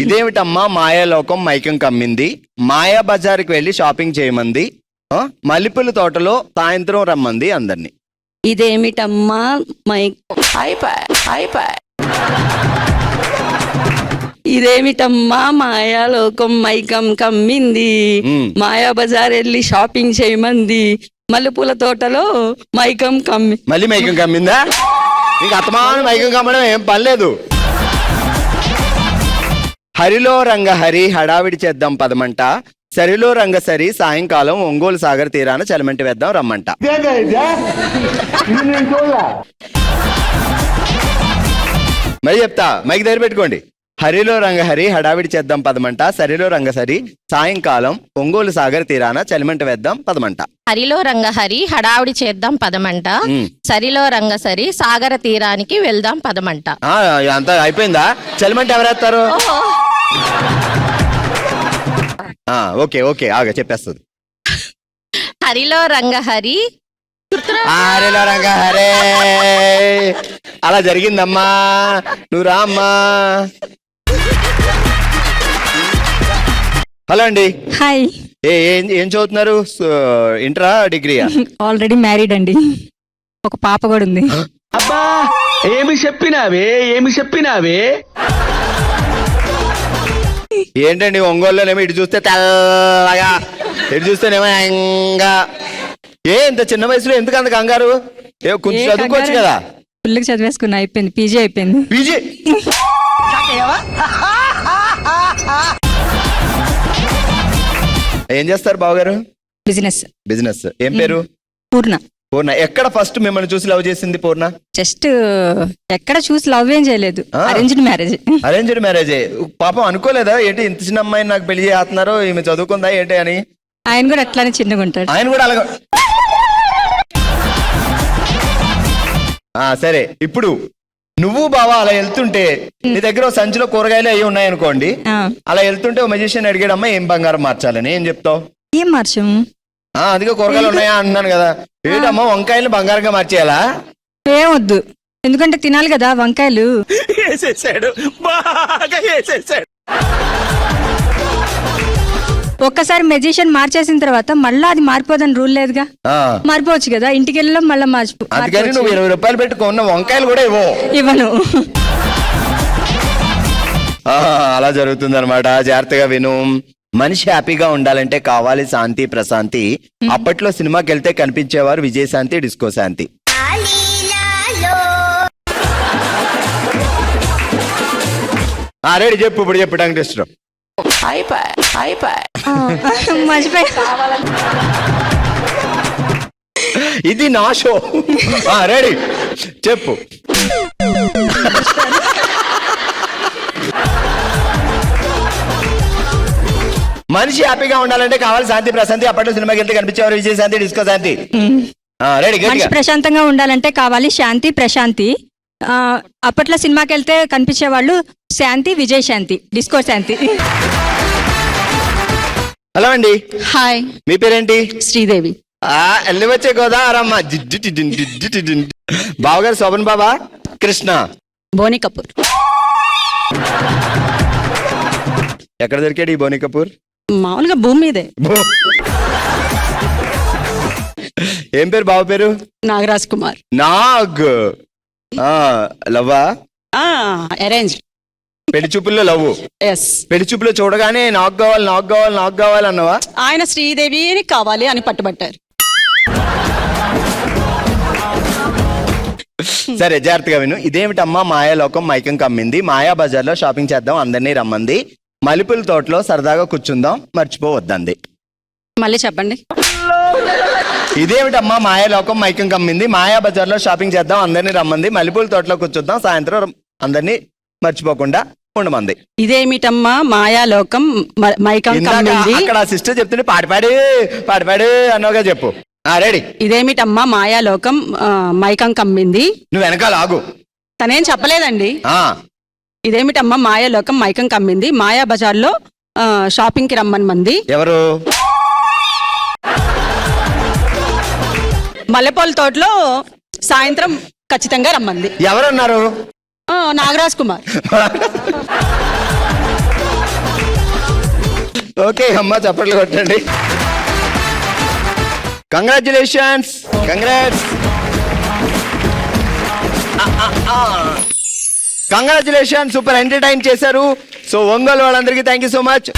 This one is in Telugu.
ఇదేమిటమ్మా మాయాలోకం మైకం కమ్మింది, మాయా బజార్కి వెళ్ళి షాపింగ్ చేయమంది, మల్లెపూల తోటలో సాయంత్రం రమ్మంది అందరినీ. ఇదేమిటమ్మా ఇదేమిటమ్మా మాయాలోకం మైకం కమ్మింది, మాయా బజార్ వెళ్ళి షాపింగ్ చేయమంది, మల్లెపూల తోటలో మైకం కమ్మి. మళ్ళీ మైకం కమ్మిందా? నీకు అతమానం మైకం కమ్మడం ఏం పనిలేదు. హరిలో రంగ హరి హడావిడి చేద్దాం పదమంట, సరిలో రంగ సరి సాయంకాలం ఒంగోలు సాగర్ తీరాన చలమంటి వేద్దాం రమ్మంట. మరి చెప్తా, మైక్ దగ్గర పెట్టుకోండి. హరిలో రంగ హరి హడావిడి చేద్దాం పదమంట, సరిలో రంగ సరి సాయంకాలం ఒంగోలు సాగర్ తీరాన చలిమంట వేద్దాం పదమంట. హరిలో రంగ హరి హడావిడి చేద్దాం పదమంట, సరిలో రంగ సరి సాగర తీరానికి వెళ్దాం పదమంట. అంతా అయిపోయిందా? చలిమంట ఎవరేస్తారు? ఓకే ఓకే, ఆగా చెప్పేస్తుంది. హరిలో రంగ హరి హరిలో రంగ హరే. అలా జరిగిందమ్మా, నువ్వు రామ్మా. హలో అండి. హాయ్. ఏం చదువుతున్నారు? ఇంటరా డిగ్రీయా? ఆల్రెడీ మ్యారీడ్ అండి, ఒక పాప కూడా ఉంది. అబ్బా ఏమి చెప్పినావే. ఏంటండి ఒంగోలులోనేమో ఇటు చూస్తే తెల్లగా, ఇటు చూస్తేనేమో యంగా. ఇంత చిన్న వయసులో ఎందుకు అంత కంగారు? కొంచెం చదువుకోవచ్చు కదా. ఫుల్గా చదివేసుకున్నా, అయిపోయింది, పీజీ అయిపోయింది. పీజీ ఏం చేస్తారు బావగారు? బిజినెస్. ఏం పేరు? పూర్ణ. పూర్ణ. ఎక్కడ ఫస్ట్ మిమ్మల్ని చూసి లవ్ చేసింది పూర్ణ? జస్ట్ ఎక్కడ చూసి లవ్ ఏం చేయలేదు, అరేంజ్డ్ మ్యారేజే. పాపం అనుకోలేదా ఏంటి ఇంత చిన్న అమ్మాయిని నాకు పెళ్లి చేస్తున్నారు, ఈమె చదువుకుందా ఏంటి అని? ఆయన కూడా అట్లానే చిన్నగా ఉంటాడు. ఆయన కూడా అలాగా. సరే, ఇప్పుడు నువ్వు బావా అలా వెళ్తుంటే నీ దగ్గర సంచిలో కూరగాయలు అవి ఉన్నాయనుకోండి, అలా వెళ్తుంటే ఓ మెజిషియన్ అడిగాడమ్మా ఏం బంగారం మార్చాలని, ఏం చెప్తావు? ఏం మార్చము? అదిగో కూరగాయలు ఉన్నాయా అంటున్నాను కదా. ఏంటమ్మా వంకాయలు బంగారంగా మార్చేయాలా? ఏమొద్దు, ఎందుకంటే తినాలి కదా వంకాయలు. ఒక్కసారి మెజిషియన్ మార్చేసిన తర్వాత మళ్ళా అది మారిపోదని రూల్ లేదుగా. మారిపోవచ్చు కదా, ఇంటికి వెళ్ళడం మళ్ళీ అందుకని నువ్వు 20 రూపాయలు పెట్టుకున్న వంకాయలు కూడా ఇవ్వను. అలా జరుగుతుంది అనమాట. జాగ్రత్తగా విను. మనిషి హ్యాపీగా ఉండాలంటే కావాలి శాంతి ప్రశాంతి. అప్పట్లో సినిమాకి వెళ్తే కనిపించేవారు విజయశాంతి, డిస్కో శాంతి. రెడీ, చెప్పు ఇప్పుడు చెప్పు వెంకటేశ్వరం. ఇది నా షో. రెడీ, చెప్పు. మనిషి హ్యాపీగా ఉండాలంటే కావాలి శాంతి ప్రశాంతి. అప్పట్లో సినిమాకి వెళ్తే కనిపించేవారు విజయశాంతి, డిస్కో శాంతి. రెడీ. మనిషి ప్రశాంతంగా ఉండాలంటే కావాలి శాంతి ప్రశాంతి. అప్పట్లో సినిమాకి వెళ్తే కనిపించే వాళ్ళు శాంతి, విజయశాంతి, డిస్కో శాంతి. హలో అండి. హాయ్. మీ పేరేంటి? శ్రీదేవి. ఎల్లి వచ్చే గోదావరమ్మ. బావగారు శోభన్ బాబా, కృష్ణ, బోని కపూర్. ఎక్కడ దొరికాడు ఈ బోని కపూర్? మామూలుగా భూమి మీదే. ఏం పేరు బావ పేరు? నాగరాజ్ కుమార్. నాగ్. లవ్వా? అరేంజ్. పెళ్లి చూపుల్లో లవ్. పెళ్లి చూపులో చూడగానే నాకు కావాలి అన్నవా? ఆయన శ్రీదేవి కావాలి అని పట్టుబట్టారు. సరే, జాగ్రత్తగా విను. ఇదేమిటమ్మా మాయాలోకం మైకం కమ్మింది, మాయా బజార్లో షాపింగ్ చేద్దాం అందరినీ రమ్మంది, మల్లెపూల తోటలో సరదాగా కూర్చుందాం మర్చిపోవద్దంది. మళ్ళీ చెప్పండి. ఇదేమిటమ్మా మాయాలోకం మైకం కమ్మింది, మాయా బజార్లో షాపింగ్ చేద్దాం అందరినీ రమ్మంది, మల్లెపూల తోటలో కూర్చుందాం సాయంత్రం అందరినీ మర్చిపోకుండా ఉండమంది. ఇదేమిటమ్మా మాయాలోకం మైకం కమ్మింది. అక్కడ సిస్టర్ చెప్తుంటే పాడిపాడు అన్నోగా చెప్పు. రెడీ. ఇదేమిటమ్మా మాయాలోకం మైకం కమ్మింది. నువ్వు వెనకాల ఆగు. తనేం చెప్పలేదండి. ఇదేమిటమ్మా మాయాలోకం మైకం కమ్మింది, మాయా బజార్లో షాపింగ్ కి రమ్మని మంది. ఎవరు? మల్లెపూల తోటలో సాయంత్రం ఖచ్చితంగా రమ్మంది. ఎవరన్నారు? నాగరాజ్ కుమార్. ఓకే అమ్మ చప్పట్లు కొట్టండి. Congratulations, congrats, congratulation, super entertain చేశారు. సో ఒంగోలు వాళ్ళందరికీ థ్యాంక్ యూ సో మచ్.